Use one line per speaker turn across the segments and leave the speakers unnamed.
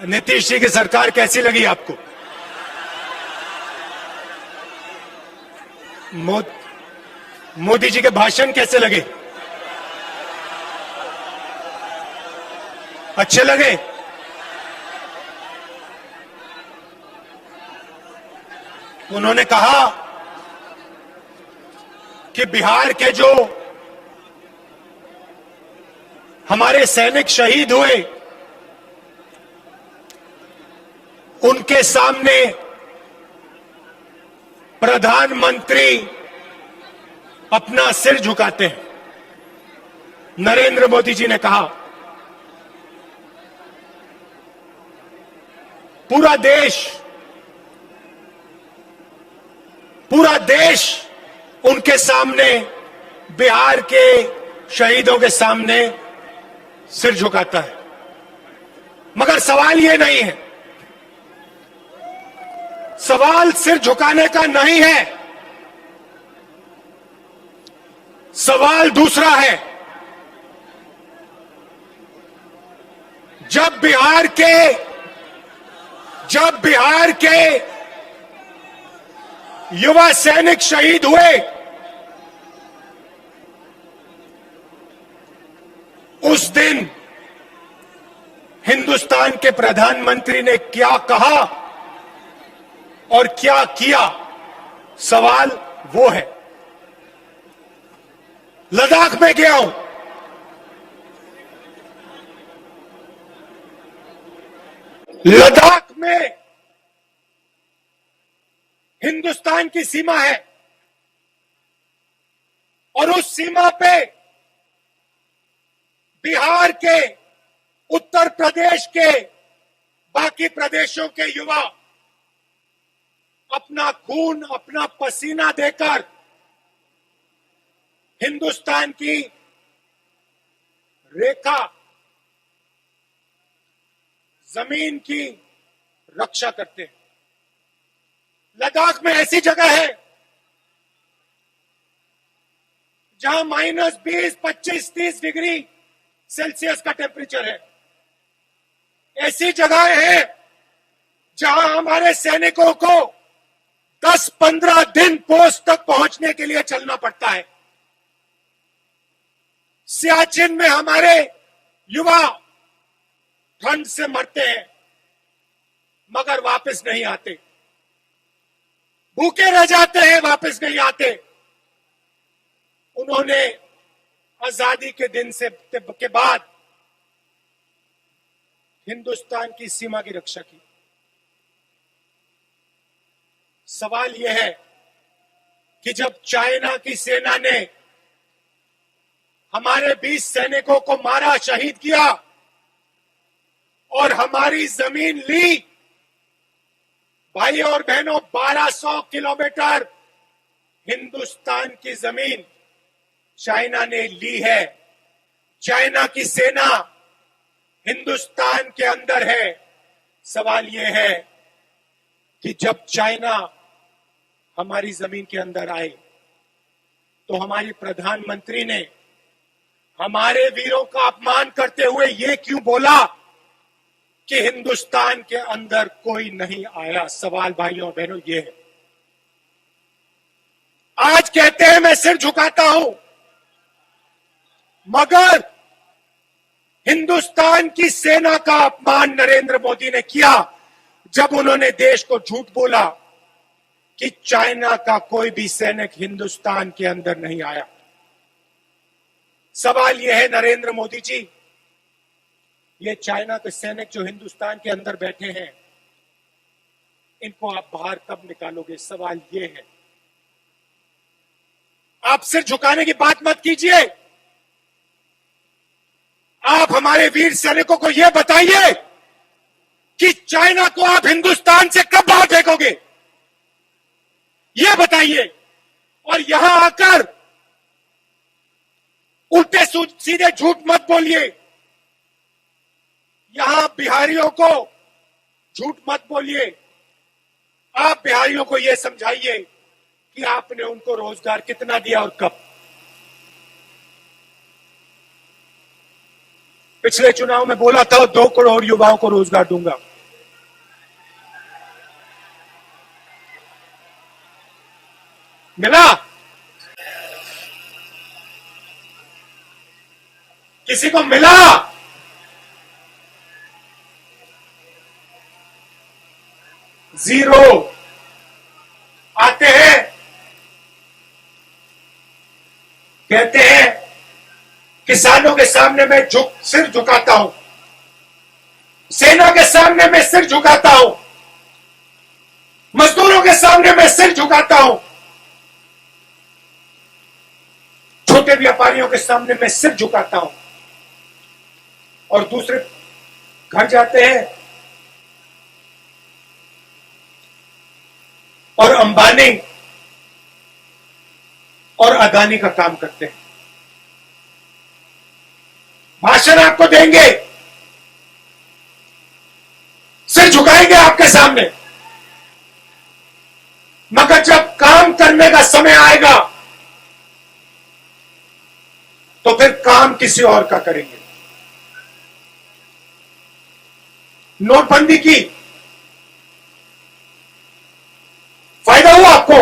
नीतीश जी की सरकार कैसी लगी आपको? मोदी जी के भाषण कैसे लगे? अच्छे लगे? उन्होंने कहा कि बिहार के जो हमारे सैनिक शहीद हुए उनके सामने प्रधानमंत्री अपना सिर झुकाते हैं। नरेंद्र मोदी जी ने कहा पूरा देश उनके सामने, बिहार के शहीदों के सामने सिर झुकाता है। मगर सवाल यह नहीं है, सवाल सिर झुकाने का नहीं है, सवाल दूसरा है। जब बिहार के युवा सैनिक शहीद हुए, उस दिन हिंदुस्तान के प्रधानमंत्री ने क्या कहा और क्या किया, सवाल वो है। लद्दाख में गया हूं, लद्दाख में हिंदुस्तान की सीमा है और उस सीमा पे बिहार के, उत्तर प्रदेश के, बाकी प्रदेशों के युवा अपना खून, अपना पसीना देकर हिंदुस्तान की रेखा, जमीन की रक्षा करते हैं। लद्दाख में ऐसी जगह है जहां -20, 25, 30 डिग्री सेल्सियस का टेम्परेचर है। ऐसी जगह है जहां हमारे सैनिकों को 10-15 दिन पोस्ट तक पहुंचने के लिए चलना पड़ता है। सियाचिन में हमारे युवा ठंड से मरते हैं मगर वापस नहीं आते, भूखे रह जाते हैं, वापस नहीं आते। उन्होंने आजादी के दिन के बाद हिंदुस्तान की सीमा की रक्षा की। सवाल यह है कि जब चाइना की सेना ने हमारे 20 सैनिकों को मारा, शहीद किया और हमारी जमीन ली, भाई और बहनों, 1200 किलोमीटर हिंदुस्तान की जमीन चाइना ने ली है। चाइना की सेना हिंदुस्तान के अंदर है। सवाल यह है कि जब चाइना हमारी जमीन के अंदर आए तो हमारी प्रधानमंत्री ने हमारे वीरों का अपमान करते हुए यह क्यों बोला कि हिंदुस्तान के अंदर कोई नहीं आया? सवाल भाइयों और बहनों ये है। आज कहते हैं मैं सिर झुकाता हूं, मगर हिंदुस्तान की सेना का अपमान नरेंद्र मोदी ने किया जब उन्होंने देश को झूठ बोला कि चाइना का कोई भी सैनिक हिंदुस्तान के अंदर नहीं आया। सवाल यह है नरेंद्र मोदी जी, ये चाइना के सैनिक जो हिंदुस्तान के अंदर बैठे हैं, इनको आप बाहर कब निकालोगे? सवाल यह है। आप सिर झुकाने की बात मत कीजिए, आप हमारे वीर सैनिकों को यह बताइए कि चाइना को आप हिंदुस्तान से कब बाहर फेंकोगे, यह बताइए। और यहां आकर उल्टे सीधे झूठ मत बोलिए, यहां बिहारियों को झूठ मत बोलिए। आप बिहारियों को यह समझाइए कि आपने उनको रोजगार कितना दिया और कब। पिछले चुनाव में बोला था 2 करोड़ युवाओं को रोजगार दूंगा, मिला? किसी को मिला? जीरो। आते हैं, कहते हैं किसानों के सामने मैं सिर झुकाता हूं, सेना के सामने मैं सिर झुकाता हूं, मजदूरों के सामने मैं सिर झुकाता हूं, छोटे व्यापारियों के सामने मैं सिर झुकाता हूं। और दूसरे घर जाते हैं और अंबानी और अदानी का काम करते हैं, भाषण आपको देंगे, सिर झुकाएंगे आपके सामने, मगर जब काम करने का समय आएगा तो फिर काम किसी और का करेंगे। नोटबंदी की फायदा हुआ आपको?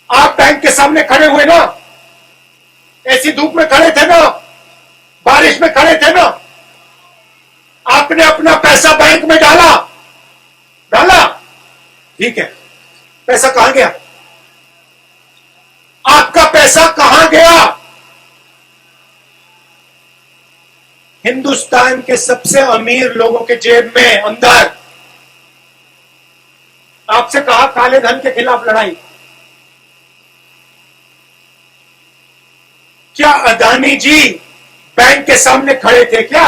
आप बैंक के सामने खड़े हुए ना, ऐसी धूप में खड़े थे ना, बारिश में खड़े थे ना, आपने अपना पैसा बैंक में डाला, ठीक है, पैसा कहां गया? आपका पैसा कहां गया? हिंदुस्तान के सबसे अमीर लोगों के जेब में अंदर। आपसे कहा काले धन के खिलाफ लड़ाई, क्या अदानी जी बैंक के सामने खड़े थे क्या?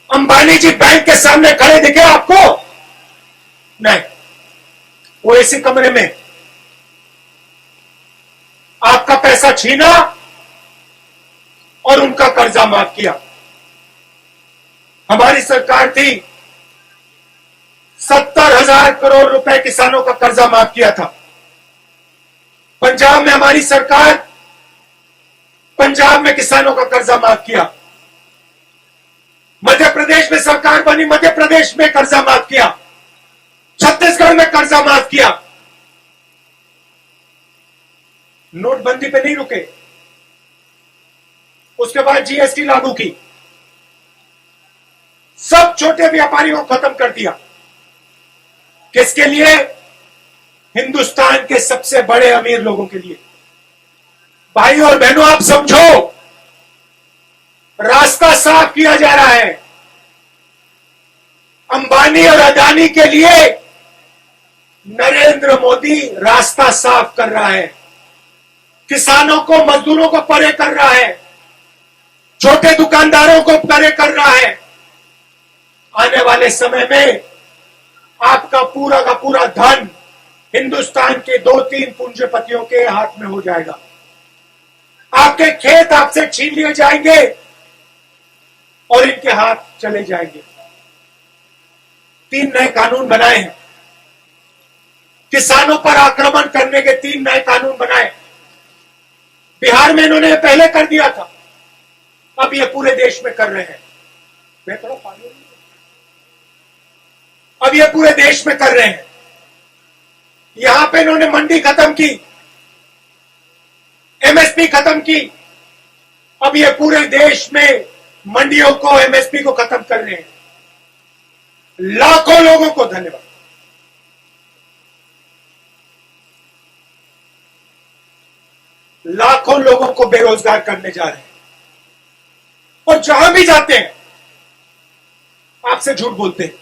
अंबानी जी बैंक के सामने खड़े दिखे आपको? नहीं, वो इसी कमरे में आपका पैसा छीना और उनका कर्जा माफ किया। हमारी सरकार थी, 70,000 करोड़ रुपए किसानों का कर्जा माफ किया था। पंजाब में हमारी सरकार, पंजाब में किसानों का कर्जा माफ किया। मध्य प्रदेश में सरकार बनी, मध्य प्रदेश में कर्जा माफ किया। छत्तीसगढ़ में कर्जा माफ किया। नोटबंदी पे नहीं रुके, उसके बाद जीएसटी लागू की, सब छोटे व्यापारियों को खत्म कर दिया। किसके लिए? हिंदुस्तान के सबसे बड़े अमीर लोगों के लिए। भाई और बहनों, आप समझो, रास्ता साफ किया जा रहा है। अंबानी और अदानी के लिए नरेंद्र मोदी रास्ता साफ कर रहा है, किसानों को, मजदूरों को परे कर रहा है, छोटे दुकानदारों को परे कर रहा है। आने वाले समय में आपका पूरा का पूरा धन हिंदुस्तान के 2-3 पूंजीपतियों के हाथ में हो जाएगा। आपके खेत आपसे छीन लिए जाएंगे और इनके हाथ चले जाएंगे। 3 नए कानून बनाए हैं, किसानों पर आक्रमण करने के 3 नए कानून बनाए। बिहार में इन्होंने पहले कर दिया था, अब ये पूरे देश में कर रहे हैं। मैं थोड़ा पानी, अब ये पूरे देश में कर रहे हैं। यहां पे इन्होंने मंडी खत्म की, एमएसपी खत्म की, अब ये पूरे देश में मंडियों को, एमएसपी को खत्म कर रहे हैं। लाखों लोगों को धन्यवाद। लाखों लोगों को बेरोजगार करने जा रहे हैं और जहां भी जाते हैं आपसे झूठ बोलते हैं।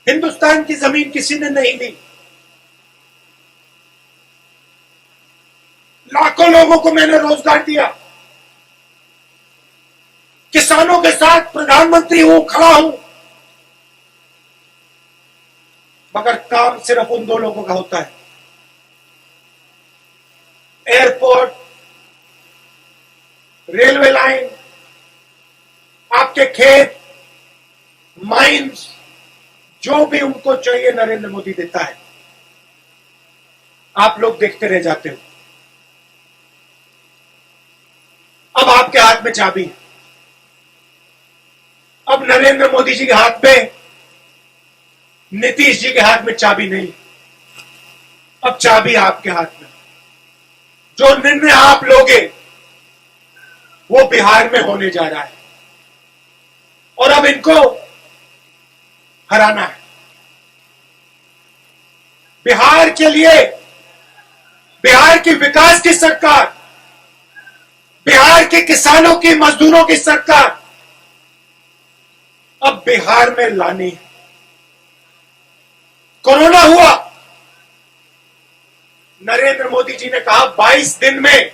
हिंदुस्तान की जमीन किसी ने नहीं ली, लाखों लोगों को मैंने रोजगार दिया। किसानों के साथ प्रधानमंत्री हूं, खड़ा हूं, मगर काम सिर्फ उन 2 लोगों का होता है। एयरपोर्ट, रेलवे लाइन, आपके खेत, माइंस, जो भी उनको चाहिए नरेंद्र मोदी देता है। आप लोग देखते रह जाते हो। अब आपके हाथ में चाबी है। अब नरेंद्र मोदी जी के हाथ में नीतीश जी के हाथ में चाबी नहीं, अब चाबी आपके हाथ में। जो निर्णय आप लोगे वो बिहार में होने जा रहा है और अब इनको हराना है। बिहार के लिए, बिहार की विकास की सरकार, बिहार के किसानों की, मजदूरों की सरकार अब बिहार में लानी है। कोरोना हुआ, नरेंद्र मोदी जी ने कहा 22 दिन में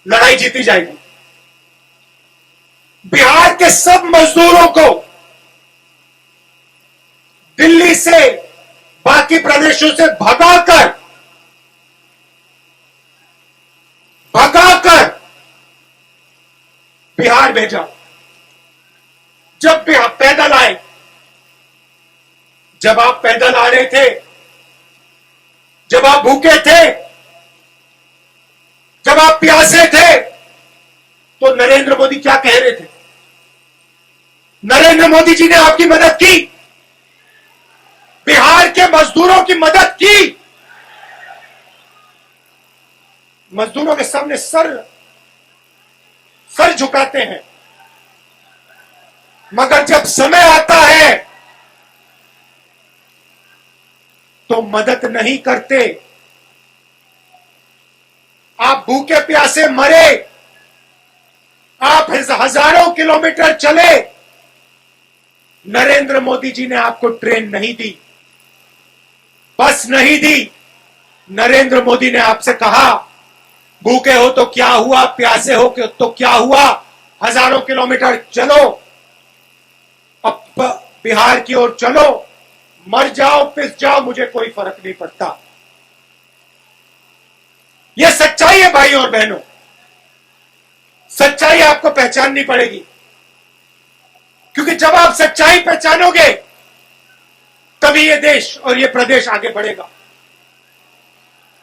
लड़ाई जीती जाएगी। बिहार के सब मजदूरों को दिल्ली से, बाकी प्रदेशों से भगाकर बिहार भेजा। जब बिहार पैदल आए, जब आप पैदल आ रहे थे, जब आप भूखे थे, जब आप प्यासे थे, तो नरेंद्र मोदी क्या कह रहे थे? नरेंद्र मोदी जी ने आपकी मदद की, बिहार के मजदूरों की मदद की। मजदूरों के सामने सर झुकाते हैं, मगर जब समय आता है तो मदद नहीं करते। आप भूखे प्यासे मरे, आप हजारों किलोमीटर चले, नरेंद्र मोदी जी ने आपको ट्रेन नहीं दी, बस नहीं दी। नरेंद्र मोदी ने आपसे कहा भूखे हो तो क्या हुआ, प्यासे हो तो क्या हुआ, हजारों किलोमीटर चलो, अब बिहार की ओर चलो, मर जाओ पिस जाओ, मुझे कोई फर्क नहीं पड़ता। यह सच्चाई है भाई और बहनों, सच्चाई आपको पहचाननी पड़ेगी, क्योंकि जब आप सच्चाई पहचानोगे तभी यह देश और यह प्रदेश आगे बढ़ेगा।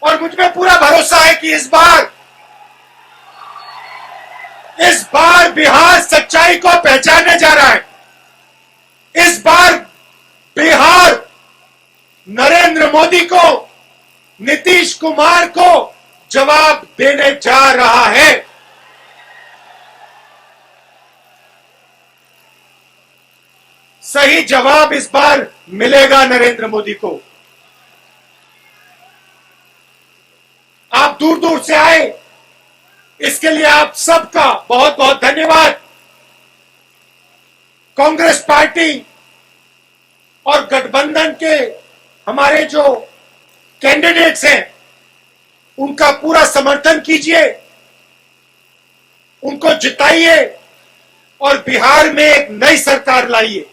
और मुझ में पूरा भरोसा है कि इस बार बिहार सच्चाई को पहचानने जा रहा है। इस बार बिहार नरेंद्र मोदी को, नीतीश कुमार को जवाब देने जा रहा है। सही जवाब इस बार मिलेगा नरेंद्र मोदी को। आप दूर दूर से आए, इसके लिए आप सबका बहुत बहुत धन्यवाद। कांग्रेस पार्टी और गठबंधन के हमारे जो कैंडिडेट्स हैं उनका पूरा समर्थन कीजिए, उनको जिताइए और बिहार में एक नई सरकार लाइए।